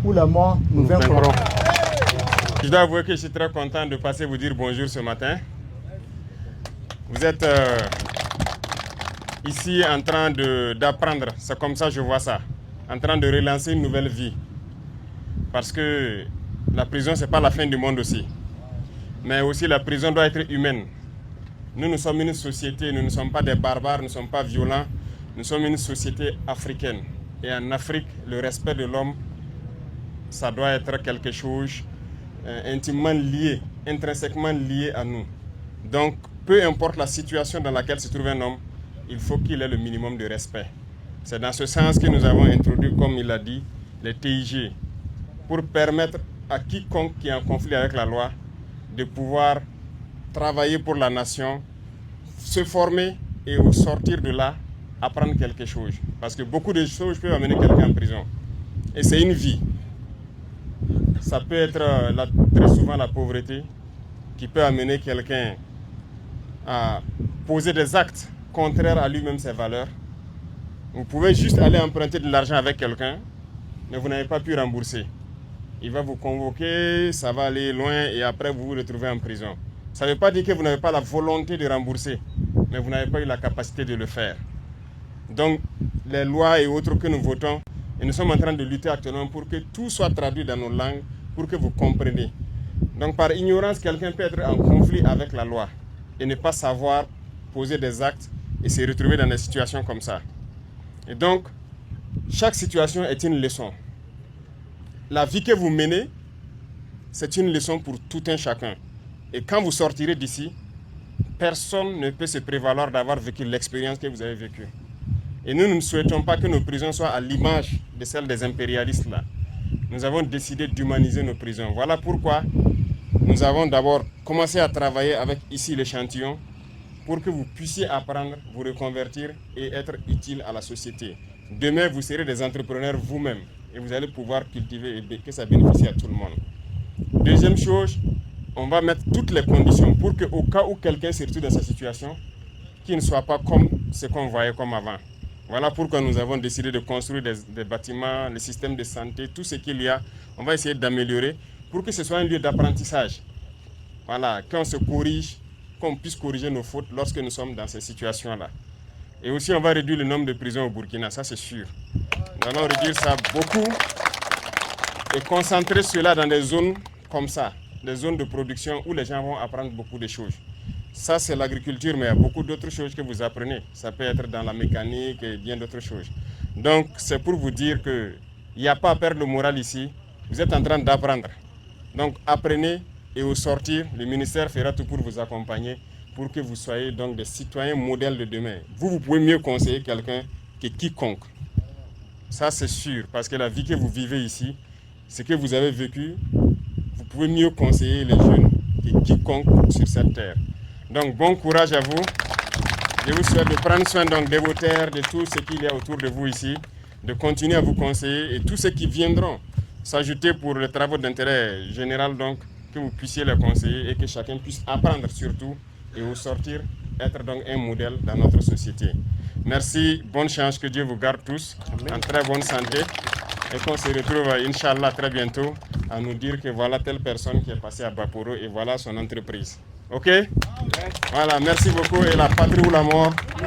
ou la mort nous vaincrons. Je dois avouer que je suis très content de passer vous dire bonjour ce matin. Vous êtes ici en train d'apprendre, c'est comme ça que je vois ça, en train de relancer une nouvelle vie. Parce que la prison, ce n'est pas la fin du monde aussi. Mais aussi la prison doit être humaine. Nous sommes une société, nous ne sommes pas des barbares, nous ne sommes pas violents. Nous sommes une société africaine. Et en Afrique, le respect de l'homme, ça doit être quelque chose intimement lié, intrinsèquement lié à nous. Donc, peu importe la situation dans laquelle se trouve un homme, il faut qu'il ait le minimum de respect. C'est dans ce sens que nous avons introduit, comme il l'a dit, les TIG, pour permettre à quiconque qui est en conflit avec la loi de pouvoir travailler pour la nation, se former et au sortir de là, apprendre quelque chose. Parce que beaucoup de choses peuvent amener quelqu'un en prison. Et c'est une vie. Ça peut être très souvent la pauvreté qui peut amener quelqu'un à poser des actes contraires à lui-même, ses valeurs. Vous pouvez juste aller emprunter de l'argent avec quelqu'un, mais vous n'avez pas pu rembourser. Il va vous convoquer, ça va aller loin et après vous vous retrouvez en prison. Ça ne veut pas dire que vous n'avez pas la volonté de rembourser, mais vous n'avez pas eu la capacité de le faire. Donc, les lois et autres que nous votons, et nous sommes en train de lutter actuellement pour que tout soit traduit dans nos langues, pour que vous compreniez. Donc, par ignorance, quelqu'un peut être en conflit avec la loi et ne pas savoir poser des actes et se retrouver dans des situations comme ça. Et donc, chaque situation est une leçon. La vie que vous menez, c'est une leçon pour tout un chacun. Et quand vous sortirez d'ici, personne ne peut se prévaloir d'avoir vécu l'expérience que vous avez vécue. Et nous ne souhaitons pas que nos prisons soient à l'image de celles des impérialistes là. Nous avons décidé d'humaniser nos prisons. Voilà pourquoi nous avons d'abord commencé à travailler avec ici l'échantillon pour que vous puissiez apprendre, vous reconvertir et être utile à la société. Demain, vous serez des entrepreneurs vous-même et vous allez pouvoir cultiver et que ça bénéficie à tout le monde. Deuxième chose, on va mettre toutes les conditions pour qu'au cas où quelqu'un se retrouve dans cette situation, qu'il ne soit pas comme ce qu'on voyait comme avant. Voilà pourquoi nous avons décidé de construire des bâtiments, le système de santé, tout ce qu'il y a. On va essayer d'améliorer pour que ce soit un lieu d'apprentissage. Voilà, qu'on se corrige, qu'on puisse corriger nos fautes lorsque nous sommes dans ces situations-là. Et aussi, on va réduire le nombre de prisons au Burkina, ça c'est sûr. Nous allons réduire ça beaucoup et concentrer cela dans des zones comme ça, des zones de production où les gens vont apprendre beaucoup de choses. Ça, c'est l'agriculture, mais il y a beaucoup d'autres choses que vous apprenez. Ça peut être dans la mécanique et bien d'autres choses. Donc, c'est pour vous dire qu'il n'y a pas à perdre le moral ici. Vous êtes en train d'apprendre. Donc, apprenez et au sortir, le ministère fera tout pour vous accompagner pour que vous soyez donc des citoyens modèles de demain. Vous pouvez mieux conseiller quelqu'un que quiconque. Ça, c'est sûr, parce que la vie que vous vivez ici, ce que vous avez vécu, vous pouvez mieux conseiller les jeunes que quiconque sur cette terre. Donc, bon courage à vous. Je vous souhaite de prendre soin donc, de vos terres, de tout ce qu'il y a autour de vous ici, de continuer à vous conseiller et tous ceux qui viendront s'ajouter pour les travaux d'intérêt général, donc, que vous puissiez les conseiller et que chacun puisse apprendre surtout et au sortir, être donc un modèle dans notre société. Merci, bonne chance, que Dieu vous garde tous en très bonne santé et qu'on se retrouve, Inch'Allah, très bientôt à nous dire que voilà telle personne qui est passée à Baporo et voilà son entreprise. Ok? Voilà, merci beaucoup et la patrie ou la mort.